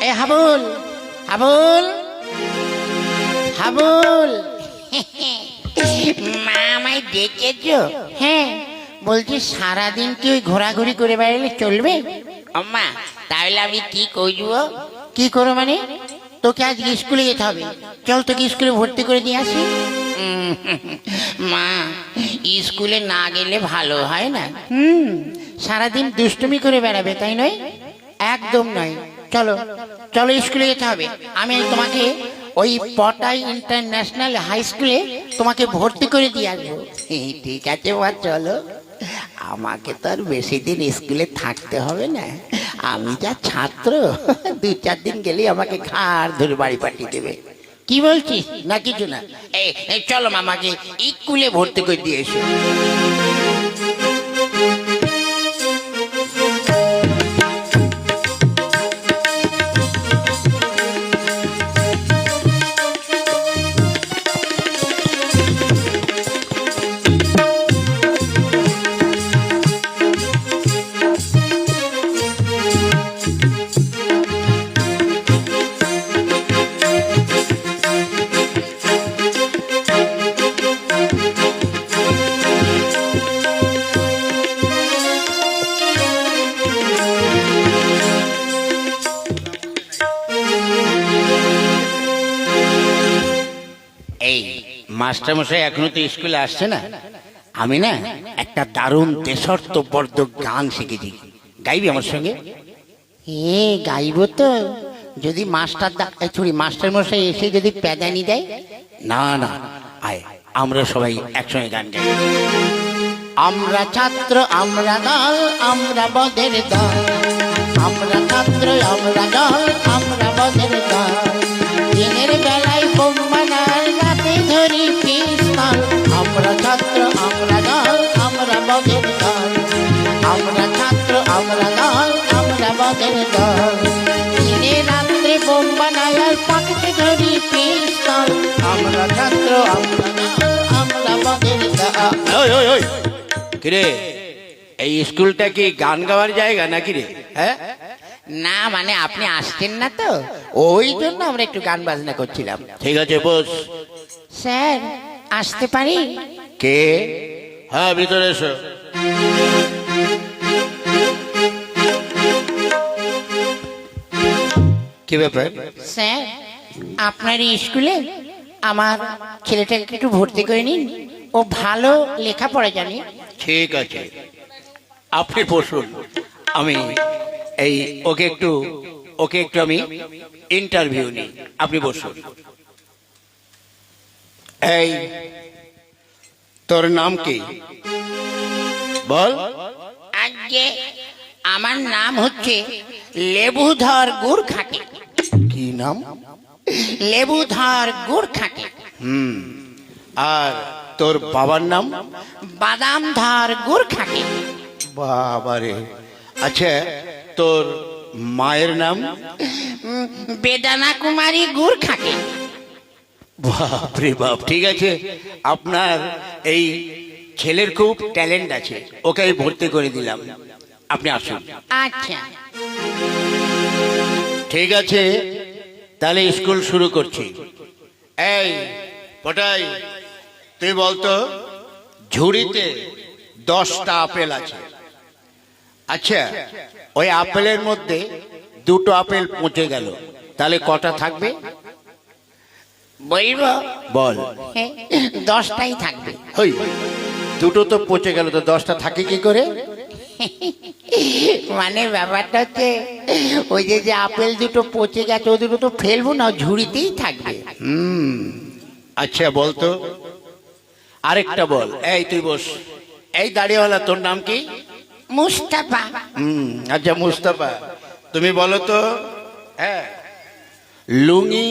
এ হাবুল, হাবুল, হাবুল। মা আমায় ডেকেছো? হ্যাঁ, বলছি সারাদিন কি ওই ঘোরাঘুরি করে বেড়ালে চলবে? আম্মা, তাহলে আমি কি করবো? কি করো মানে? তোকে আজ স্কুলে যেতে হবে, চল তোকে স্কুলে ভর্তি করে দিয়ে আসি। মা, স্কুলে না গেলে ভালো হয় না? সারাদিন দুষ্টুমি করে বেড়াবে, তাই নয়? একদম নয়। চলো চলো, স্কুলে যেতে হবে। আমি তোমাকে ওই পটাই ইন্টারন্যাশনাল হাই স্কুলে তোমাকে ভর্তি করে দিয়ে আসবো। ঠিক আছে মা, চলো। আমাকে তো আর বেশি দিন স্কুলে থাকতে হবে না, আমি যা ছাত্র, 2-4 দিন গেলেই আমাকে ঘাড় ধরে বাড়ি পাঠিয়ে দেবে। কি বলছিস? না কিছু না। এই চলো, মামাকে স্কুলে ভর্তি করে দিয়ে এসো। এই মাস্টারমশাই এখনো তো স্কুলে আসছে না। আমি না একটা দারুণ দেশাত্মবোধক গান শিখেছি, গাইবি আমার সঙ্গে? গাইব তো, যদি মাস্টারমশাই এসে যদি প্যাদানি দেয়। না না, আয় আমরা সবাই একসঙ্গে গান গাই। আমরা ছাত্র, আমরা দল, আমরা বদের দল। আমরা ছাত্র, আমরা দল, আমরা বদের দল। দিনের বেলায় বোম বানার, রাতে ধরি পিস্তল। আমরা ছাত্র, আমরা দল, আমরা বদের দল। আমরা ছাত্র, আমরা দল, আমরা বদের দল। দিনে রাত্রে বোম বানায় আর পকেটে ধরি পিস্তল। আমরা ছাত্র, আমরা দল, আমরা বদের দল। কিরে, এই স্কুলটা কি গান গাওয়ার জায়গা নাকি রে? হ্যাঁ, না মানে আপনি আসছেন না তো, ওই জন্য আমরা একটু গান বাজনা করছিলাম। ঠিক আছে বস। স্যার, আসতে পারি? কে? হ্যাঁ, ভিতরে এসো। কি ব্যাপার? স্যার, আপনার এই স্কুলে আমার ছেলেটাকে একটু ভর্তি করে নিন, ও ভালো লেখাপড়া জানে। ঠিক আছে, আপনি বসুন। আমি এই ওকে একটু আমি ইন্টারভিউ নিই। আপনি বসুন। এই, তোর নাম কি বল? আজকে আমার নাম হচ্ছে লেবুধর গুড় খাটে। কি নাম? লেবুধর গুড় খাটে। আর তোর বাবার নাম? বাদামধর গুড় খাটে। বাবারে। আচ্ছা, তোর মায়ের নাম? বেদানা কুমারী গুড় খাটে। বাপরে বাপ। ঠিক আছে, আপনার এই ছেলের খুব ট্যালেন্ট আছে, ওকে আমি ভর্তি করে দিলাম। আপনি আসুন। আচ্ছা, ঠিক আছে, তাহলে স্কুল শুরু করছি। এই পটাই, তুই বলতো, ঝুড়িতে 10টা আপেল আছে। আচ্ছা, ওই আপেলের মধ্যে 2টো আপেল পচে গেল, তাহলে কটা থাকবে? বলবো? বল। 10টাই থাকবে। ওই 2টো তো পচে গেল, তো 10টা থাকে কি করে? মানে ব্যাপারটা হচ্ছে, ওই যে আপেল 2টো পচে গেছে, ও 2টো তো ফেলবো না, ঝুড়িতেই থাকবে। আচ্ছা বলতো, আরেকটা বল। এই তুই বস। এই দাড়িওয়ালা, তোর নাম কি? মুস্তাফা। আচ্ছা মুস্তাফা, তুমি বলো তো, হ্যাঁ, লুঙ্গি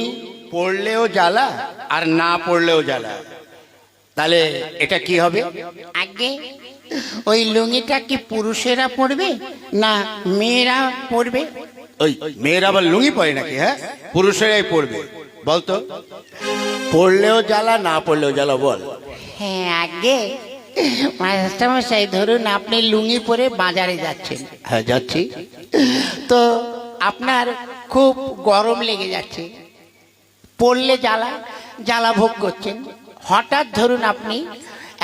পরলেও জ্বালা আর না পরলেও জ্বালা, তাহলে এটা কি হবে? আগে ওই লুঙ্গিটা কি পুরুষেরা পরবে না মেয়েরা পরবে? ওই মেয়েরা আবার লুঙ্গি পরে নাকি? হ্যাঁ, পুরুষেরাই পরবে। বলতো, পরলেও জ্বালা না পরলেও জ্বালা, বল। হ্যাঁ, আগে মাস্টারমশাই, ধরুন আপনি লুঙ্গি পরে বাজারে যাচ্ছেন। হ্যাঁ, যাচ্ছি। তো আপনার খুব গরম লেগে যাচ্ছে, পড়লে জ্বালা জ্বালা ভোগ করছেন। হঠাৎ ধরুন আপনি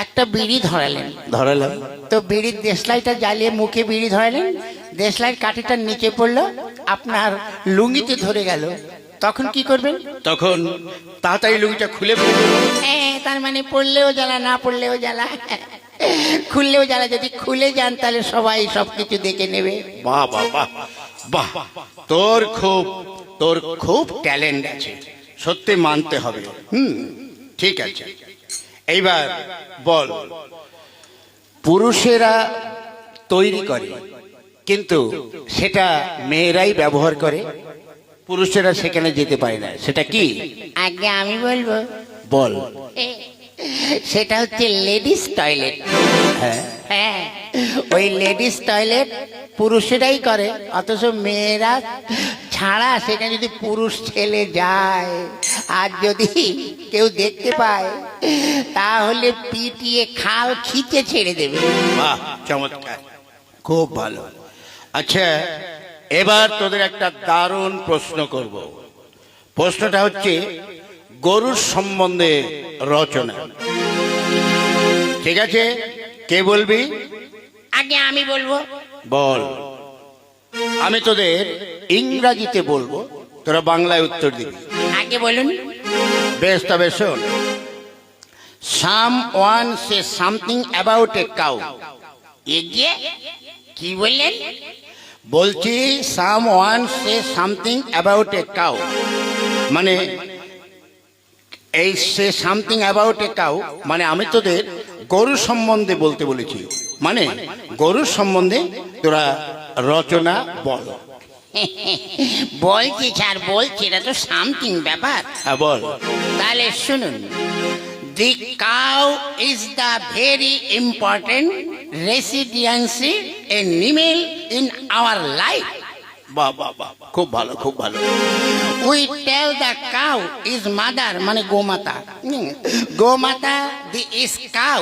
একটা বিড়ি ধরালেন, ধরালাম। তো বিড়ির দেশলাইটা জ্বালিয়ে মুখে বিড়ি ধরালেন, দেশলাইয়ের কাঠিটা নিচে পড়লো, আপনার লুঙ্গিতে ধরে গেল, তখন কি করবেন? তখন তাড়াতাড়ি লুঙ্গিটা খুলে ফেলবো। হ্যাঁ, তার মানে পড়লেও জ্বালা, না পড়লেও জ্বালা, খুললেও জ্বালা। যদি খুলে যান তাহলে সবাই সবকিছু দেখে নেবে। বাহ বাহ বাহ বাহ, তোর খুব ট্যালেন্ট আছে, সত্যি মানতে হবে। ঠিক আছে, এইবার বল। পুরুষেরা তৈরি করে কিন্তু সেটা মেয়েরাই ব্যবহার করে, পুরুষেরা সেখানে যেতে পারে না, সেটা কি? আগে আমি বলবো। বল। সেটা হচ্ছে লেডিস টয়লেট। হ্যাঁ, হ্যাঁ, ওই লেডিস টয়লেট পুরুষেরাই করে, অথচ মেয়েরা ছাড়া সেখানে যদি পুরুষ ছেলে যায় আর যদি কেউ দেখতে পায় তাহলে পিটিয়ে খাল খিচে ছেড়ে দেবে। বাহ, চমৎকার, খুব ভালো। আচ্ছা, এবার তোদের একটা দারুণ প্রশ্ন করব। প্রশ্নটা হচ্ছে গরুর সম্বন্ধে রচনা। ঠিক আছে, কে বলবি? আগে আমি বলবো। বল। আমি তোদের ইংরাজিতে বলবো, তোরা বাংলায় উত্তর দিবি। আগে বলুন। বেশ, তবে শোন। Someone say something about a cow. এগিয়ে কি বললেন? বলছি someone say something about a cow, মানে এই say something about a cow মানে আমি তোদের গরু সম্বন্ধে বলতে বলেছি, মানে গরুর সম্বন্ধে তোরা রচনা বল। বলছি স্যার, বলছি, এটা তো সামথিং ব্যাপার। হ্যাঁ, বল। তাহলে শুনুন। The cow is the very important residency animal in our life. বাহ বাহ বাহ, খুব ভালো, খুব ভালো। We tell the cow is mother, মানে গোমাতা। গোমাতা the is cow,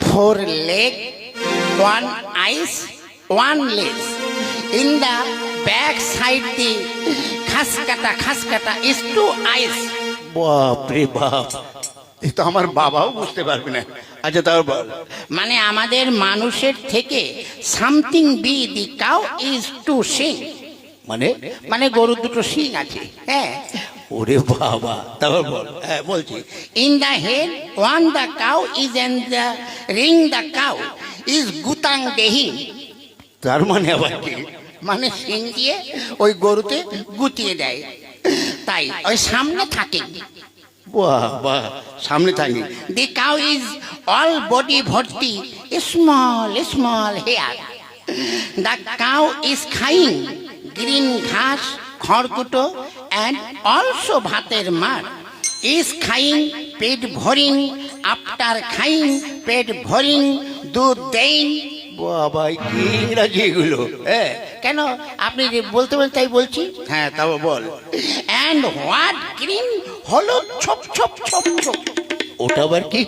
4 leg, 1 eyes, 1 legs. In the back side the খাসকাটা is 2 eyes. বাপ রে বাপ, এই তো আমার বাবাও বুঝতে পারবে না। আচ্ছা, তাও বল। মানে আমাদের মানুষের থেকে something be the cow is to sing, মানে মানে গরুর দুটো শিং আছে। হ্যাঁ, ওরে বাবা, তারপর বল। হ্যাঁ, বলছি। In the head one the cow is an the ring the cow is গুতাং দেহিং। তার মানে আবার কি? মানে শিং দিয়ে ওই গরুতে গুতিয়ে দেয়, তাই ওই সামনে থাকে। বাহ বাহ, সামনে থাকি। The cow is all body ভর্তি small small hair. The cow is খাইং গ্রিন ঘাস, খড়কুটো অ্যান্ড অলসো ভাতের মার। ইজ খাইং পেট ভরিং, আফটার খাইং পেট ভরিং, দুধ দেইন। বাবা, কি ইংরাজি এগুলো! হ্যাঁ, কেন আপনি যে বলতে বলতে তাই বলছি। হ্যাঁ, তাও বল। অ্যান্ড হোয়াট গ্রিন, হলুদ ছোপ ছোপ ছোপ ছোপ। ওটা আবার কি?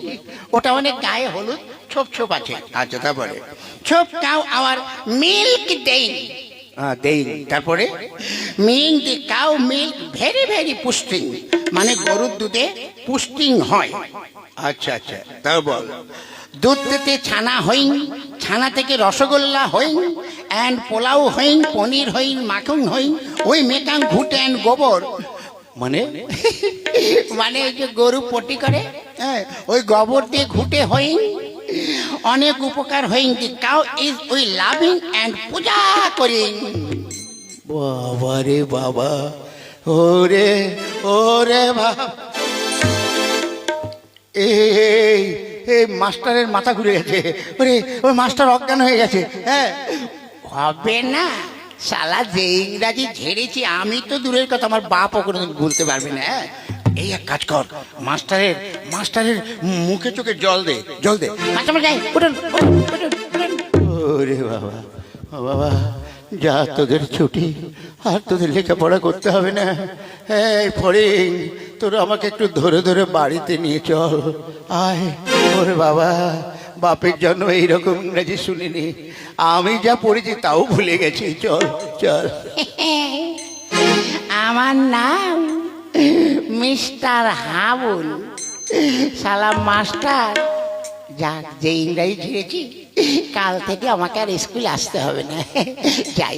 ওটা অনেক গায়ে হলুদ ছোপ ছোপ আছে। আচ্ছা, তারপরে? ছোপ কাউ আওয়ার মিল্ক দেইন। হ্যাঁ, দেই। তারপরে? মিং the cow milk very very পুষ্টিং, মানে গরুর দুধে পুষ্টিং হয়। আচ্ছা আচ্ছা, তাও বল। দুধ থেকে ছানা হইং, ছানা থেকে রসগোল্লা হইং, অ্যান্ড পোলাও হইং, পনির হইং, মাখন হইং, ওই মেকাং ঘুটে অ্যান্ড গোবর। মানে মানে ওই যে গরু পটি করে, হ্যাঁ, ওই গোবর দিয়ে ঘুটে হইং, অনেক উপকার হইং। The cow is we loving and পূজা করিং। বাবা রে বাবা, ওরে ওরে বাবা, এই মাস্টারের মাথা ঘুরে গেছে। ওরে, ওই মাস্টার অজ্ঞান হয়ে গেছে। হ্যাঁ, হবে না শালা, যে ইংরাজি ঝেড়েছি আমি তো দূরের কথা, আমার বাপও কোনোদিন ভুলতে পারবে না। হ্যাঁ, এই এক কাজ কর, মাস্টারের মুখে চোখে জল দে, জল দে। মাস্টারমশাই, উঠুন, উঠুন, উঠুন। ওরে বাবা, ও বাবা, যা তোদের ছুটি, আর তোদের লেখাপড়া করতে হবে না। এই ফড়িং, তোরা আমাকে একটু ধরে ধরে বাড়িতে নিয়ে চল, আয়। ওরে বাবা, বাপের জন্য এইরকম ইংরাজি শুনিনি, আমি যা পড়েছি তাও ভুলে গেছি। চল চল। আমার নাম মিস্টার হাবুল। সালাম মাস্টার, যাক যে ইংরাজি ঝিরেছি, কাল থেকে আমাকে আর স্কুলে আসতে হবে না। যাই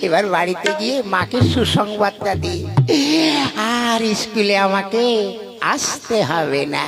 এবার বাড়িতে গিয়ে মাকে সুসংবাদটা দিই, আর স্কুলে আমাকে আসতে হবে না।